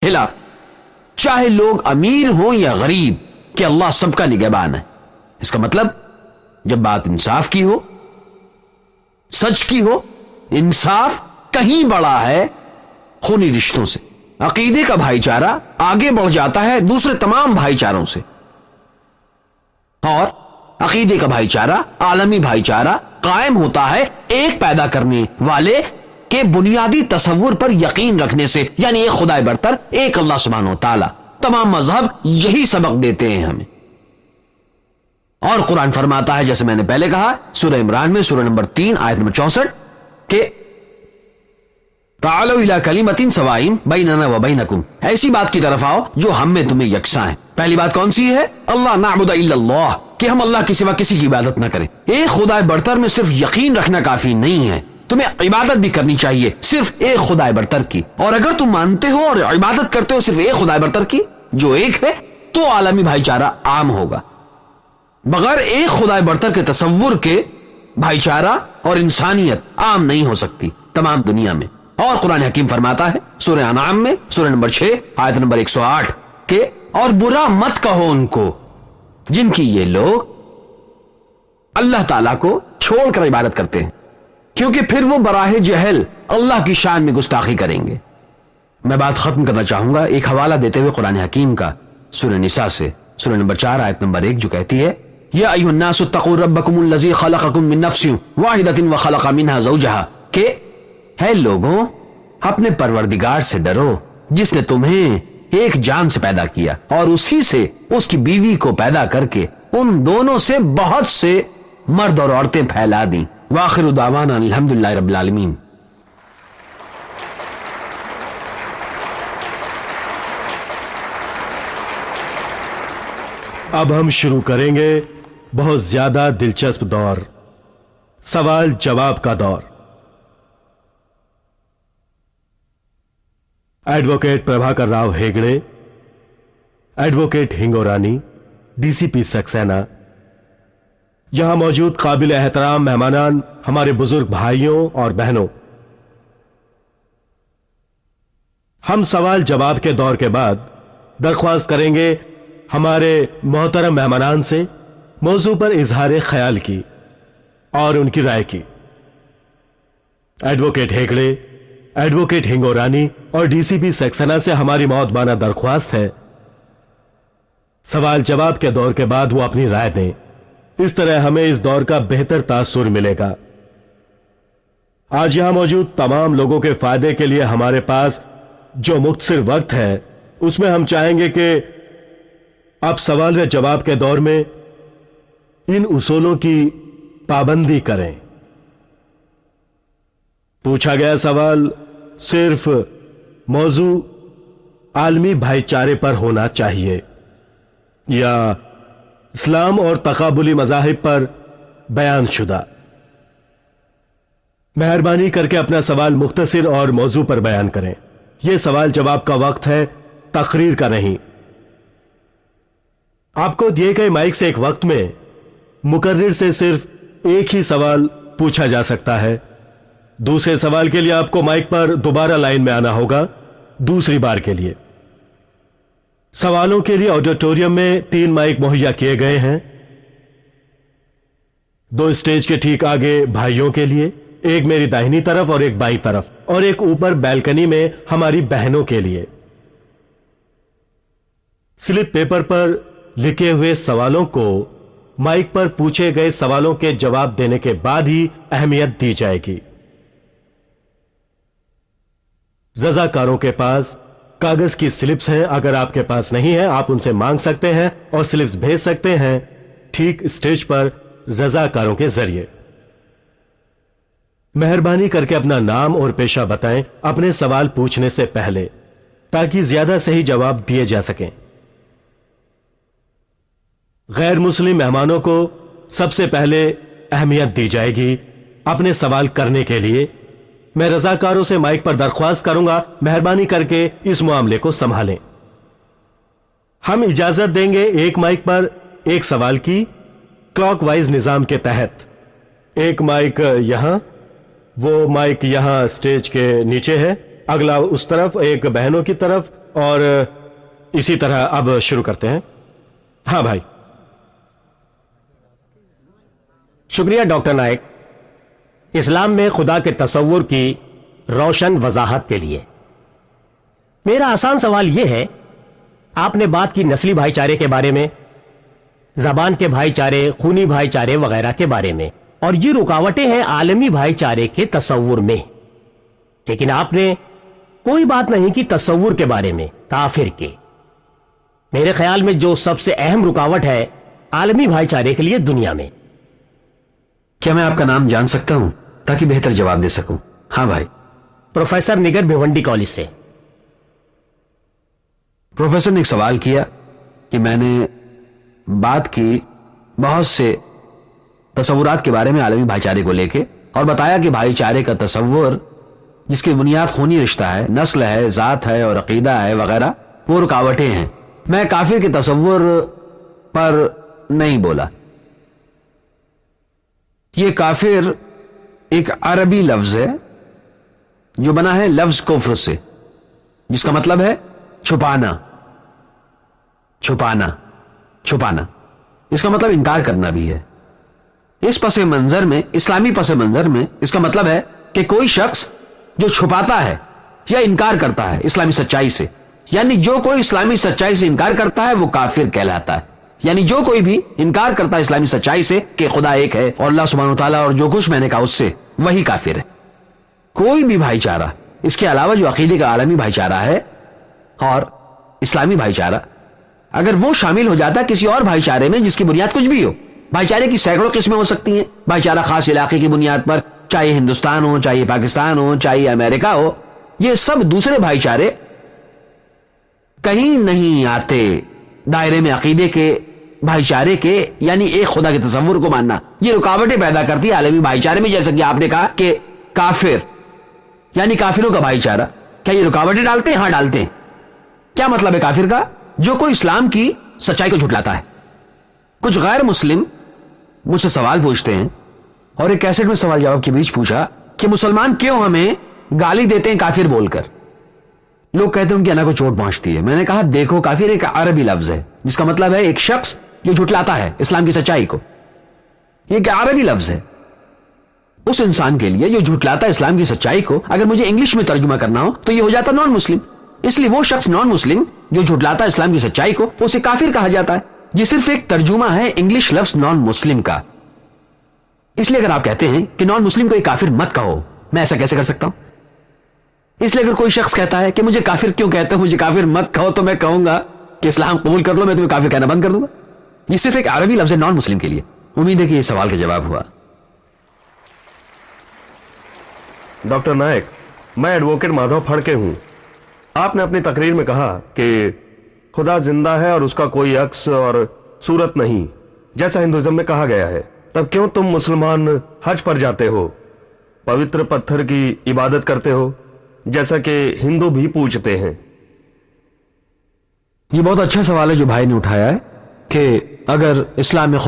خلاف، چاہے لوگ امیر ہوں یا غریب، کہ اللہ سب کا نگہبان ہے۔ اس کا مطلب جب بات انصاف کی ہو، سچ کی ہو، انصاف کہیں بڑا ہے خونی رشتوں سے۔ عقیدے کا بھائی چارہ آگے بڑھ جاتا ہے دوسرے تمام بھائی چاروں سے، اور عقیدے کا بھائی چارہ، عالمی بھائی چارہ قائم ہوتا ہے ایک پیدا کرنے والے کے بنیادی تصور پر یقین رکھنے سے، یعنی ایک خدائے برتر، ایک اللہ سبحانہ و تعالی۔ تمام مذہب یہی سبق دیتے ہیں ہمیں، اور قرآن فرماتا ہے جیسے میں نے پہلے کہا سورہ عمران میں سورہ نمبر 3 آیت نمبر 64 کہ تعالوا الی کلمۃ سواء بیننا وبینکم، ایسی بات کی طرف آؤ جو ہم میں تمہیں یکساں ہے۔ پہلی بات کون سی ہے؟ اللہ نعبد الا اللہ، کہ ہم اللہ کے سوا کسی کی عبادت نہ کریں۔ ایک خدائے برتر میں صرف یقین رکھنا کافی نہیں ہے، تمہیں عبادت بھی کرنی چاہیے صرف ایک خدائے برتر کی، اور اگر تم مانتے ہو اور عبادت کرتے ہو صرف ایک خدائے برتر کی جو ایک ہے، تو عالمی بھائی چارہ عام ہوگا۔ بغیر ایک خدائے برتر کے تصور کے بھائی چارہ اور انسانیت عام نہیں ہو سکتی تمام دنیا میں۔ اور قرآن حکیم فرماتا ہے سورہ انعام میں سورہ نمبر 6 آیت نمبر 108 کہ اور برا مت کہو ان کو جن کی یہ لوگ اللہ تعالیٰ کو چھوڑ کر عبادت کرتے ہیں، کیونکہ پھر وہ براہ جہل اللہ کی شان میں گستاخی کریں گے۔ میں بات ختم کرنا چاہوں گا ایک حوالہ دیتے ہوئے قرآن حکیم کا سورہ نساء سے، سورہ نمبر 4 آیت نمبر 1، جو کہتی ہے یا ایھا الناس اتقوا ربکم الذی خلقکم من نفس واحدۃ وخلق منها زوجها، کہ ہے لوگوں اپنے پروردگار سے ڈرو جس نے تمہیں ایک جان سے پیدا کیا اور اسی سے اس کی بیوی کو پیدا کر کے ان دونوں سے بہت سے مرد اور عورتیں پھیلا دیں۔ وآخر دعوانا الحمدللہ رب العالمین۔ اب ہم شروع کریں گے بہت زیادہ دلچسپ دور، سوال جواب کا دور۔ Advocate Prabhakar Rao Hegde, advocate Hingorani, D C P Saxena, یہاں موجود قابل احترام مہمانان، ہمارے بزرگ بھائیوں اور بہنوں، ہم سوال جواب کے دور کے بعد درخواست کریں گے ہمارے محترم مہمانان سے موضوع پر اظہار خیال کی اور ان کی رائے کی۔ ایڈوکیٹ ہیگڑے، ایڈوکیٹ ہنگورانی اور ڈی سی پی سکسینہ سے ہماری مؤدبانہ درخواست ہے سوال جواب کے دور کے بعد وہ اپنی رائے دیں، اس طرح ہمیں اس دور کا بہتر تاثر ملے گا۔ آج یہاں موجود تمام لوگوں کے فائدے کے لیے ہمارے پاس جو مختصر وقت ہے اس میں ہم چاہیں گے کہ آپ سوال و جواب کے دور میں ان اصولوں کی پابندی کریں۔ پوچھا گیا سوال صرف موضوع عالمی بھائی چارے پر ہونا چاہیے یا اسلام اور تقابلی مذاہب پر بیان شدہ؟ مہربانی کر کے اپنا سوال مختصر اور موضوع پر بیان کریں۔ یہ سوال جواب کا وقت ہے، تقریر کا نہیں۔ آپ کو دیے گئے مائک سے ایک وقت میں مقرر سے صرف ایک ہی سوال پوچھا جا سکتا ہے۔ دوسرے سوال کے لیے آپ کو مائک پر دوبارہ لائن میں آنا ہوگا دوسری بار کے لیے۔ سوالوں کے لیے آڈیٹوریم میں 3 مائک مہیا کیے گئے ہیں، 2 اسٹیج کے ٹھیک آگے بھائیوں کے لیے، ایک میری داہنی طرف اور ایک بائیں طرف، اور ایک اوپر بیلکنی میں ہماری بہنوں کے لیے۔ سلپ پیپر پر لکھے ہوئے سوالوں کو مائک پر پوچھے گئے سوالوں کے جواب دینے کے بعد ہی اہمیت دی جائے گی۔ رضاکاروں کے پاس کاغذ کی سلپس ہیں، اگر آپ کے پاس نہیں ہے آپ ان سے مانگ سکتے ہیں اور سلپس بھیج سکتے ہیں ٹھیک اسٹیج پر رضاکاروں کے ذریعے۔ مہربانی کر کے اپنا نام اور پیشہ بتائیں اپنے سوال پوچھنے سے پہلے تاکہ زیادہ صحیح جواب دیے جا سکیں۔ غیر مسلم مہمانوں کو سب سے پہلے اہمیت دی جائے گی اپنے سوال کرنے کے لیے۔ میں رضاکاروں سے مائک پر درخواست کروں گا مہربانی کر کے اس معاملے کو سنبھالیں۔ ہم اجازت دیں گے ایک مائک پر ایک سوال کی، کلاک وائز نظام کے تحت۔ ایک مائک یہاں، وہ مائک یہاں سٹیج کے نیچے ہے، اگلا اس طرف، ایک بہنوں کی طرف اور اسی طرح اب شروع کرتے ہیں. ہاں بھائی. شکریہ ڈاکٹر نائک، اسلام میں خدا کے تصور کی روشن وضاحت کے لیے. میرا آسان سوال یہ ہے، آپ نے بات کی نسلی بھائی چارے کے بارے میں، زبان کے بھائی چارے، خونی بھائی چارے وغیرہ کے بارے میں، اور یہ رکاوٹیں ہیں عالمی بھائی چارے کے تصور میں. لیکن آپ نے کوئی بات نہیں کی تصور کے بارے میں، کافر کے. میرے خیال میں جو سب سے اہم رکاوٹ ہے عالمی بھائی چارے کے لیے دنیا میں. کیا میں آپ کا نام جان سکتا ہوں تاکہ بہتر جواب دے سکوں؟ ہاں بھائی. پروفیسر نگر بھیونڈی کالج سے. پروفیسر نے ایک سوال کیا کہ میں نے بات کی بہت سے تصورات کے بارے میں عالمی بھائی چارے کو لے کے، اور بتایا کہ بھائی چارے کا تصور جس کی بنیاد خونی رشتہ ہے، نسل ہے، ذات ہے اور عقیدہ ہے وغیرہ، وہ رکاوٹیں ہیں. میں کافر کے تصور پر نہیں بولا. یہ کافر ایک عربی لفظ ہے جو بنا ہے لفظ کفر سے، جس کا مطلب ہے چھپانا. چھپانا چھپانا اس کا مطلب انکار کرنا بھی ہے. اس پس منظر میں، اسلامی پس منظر میں، اس کا مطلب ہے کہ کوئی شخص جو چھپاتا ہے یا انکار کرتا ہے اسلامی سچائی سے، یعنی جو کوئی اسلامی سچائی سے انکار کرتا ہے وہ کافر کہلاتا ہے. یعنی جو کوئی بھی انکار کرتا ہے اسلامی سچائی سے کہ خدا ایک ہے اور اللہ سبحانہ وتعالیٰ اور جو کچھ میں نے کہا اس سے، وہی کافر ہے. کوئی بھی بھائی چارہ اس کے علاوہ جو عقیدے کا عالمی بھائی چارہ ہے اور اسلامی بھائی چارہ، اگر وہ شامل ہو جاتا ہے کسی اور بھائی چارے میں جس کی بنیاد کچھ بھی ہو، بھائی چارے کی سینکڑوں قسمیں ہو سکتی ہیں. بھائی چارہ خاص علاقے کی بنیاد پر، چاہے ہندوستان ہو، چاہے پاکستان ہو، چاہے امریکہ ہو، یہ سب دوسرے بھائی چارے کہیں نہیں آتے دائرے میں عقیدے کے بھائی چارے کے، یعنی ایک خدا کے تصور کو ماننا. یہ رکاوٹیں پیدا کرتی ہے عالمی بھائی چارے میں. جیسا کہ آپ نے کہا کہ کافر یعنی کافروں کا بھائی چارہ، کیا یہ رکاوٹیں ڈالتے ہیں؟ ہاں ڈالتے ہیں. کیا مطلب ہے کافر کا؟ جو کوئی اسلام کی سچائی کو جھٹلاتا ہے. کچھ غیر مسلم مجھ سے سوال پوچھتے ہیں، اور ایک کیسٹ میں سوال جواب کے بیچ پوچھا کہ مسلمان کیوں ہمیں گالی دیتے ہیں کافر بول کر؟ لوگ کہتے ہیں ان کی انا کو چوٹ پہنچتی ہے. میں نے کہا دیکھو، کافر ایک عربی لفظ ہے جس کا مطلب ہے ایک شخص جو جھٹلاتا ہے اسلام کی سچائی کو. یہ ایک عربی لفظ ہے. اس انسان کے لیے جو جھٹلاتا ہے اسلام کی سچائی کو، اگر مجھے انگلش میں ترجمہ کرنا ہو تو یہ ہو جاتا نان مسلم. اس لیے وہ شخص نان مسلم جو جھٹلاتا ہے اسلام کی سچائی کو، اسے کافر کہا جاتا ہے. یہ صرف ایک ترجمہ ہے انگلش لفظ نان مسلم کا. اس لیے اگر آپ کہتے ہیں کہ نان مسلم کو ایک کافر مت کہو، میں ایسا کیسے کر سکتا ہوں؟ اس لیے اگر کوئی شخص کہتا ہے کہ مجھے کافر کیوں کہتے ہو، مجھے کافر مت کہو، تو میں کہوں گا کہ اسلام قبول کر لو، میں تمہیں کافر کہنا بند کر دوں گا. یہ صرف ایک عربی لفظ ہے نان مسلم کے لیے. امید ہے کہ یہ سوال کا جواب ہوا. ڈاکٹر نائک، میں ایڈوکیٹ مادھو پھڑکے ہوں. آپ نے اپنی تقریر میں کہا کہ خدا زندہ ہے اور اس کا کوئی عکس اور صورت نہیں، جیسا ہندوازم میں کہا گیا ہے. تب کیوں تم مسلمان حج پر جاتے ہو، پوتر پتھر کی عبادت کرتے ہو، جیسا کہ ہندو بھی پوچھتے ہیں؟ یہ بہت اچھا سوال ہے جو بھائی نے اٹھایا ہے کہ اگر اسلام میں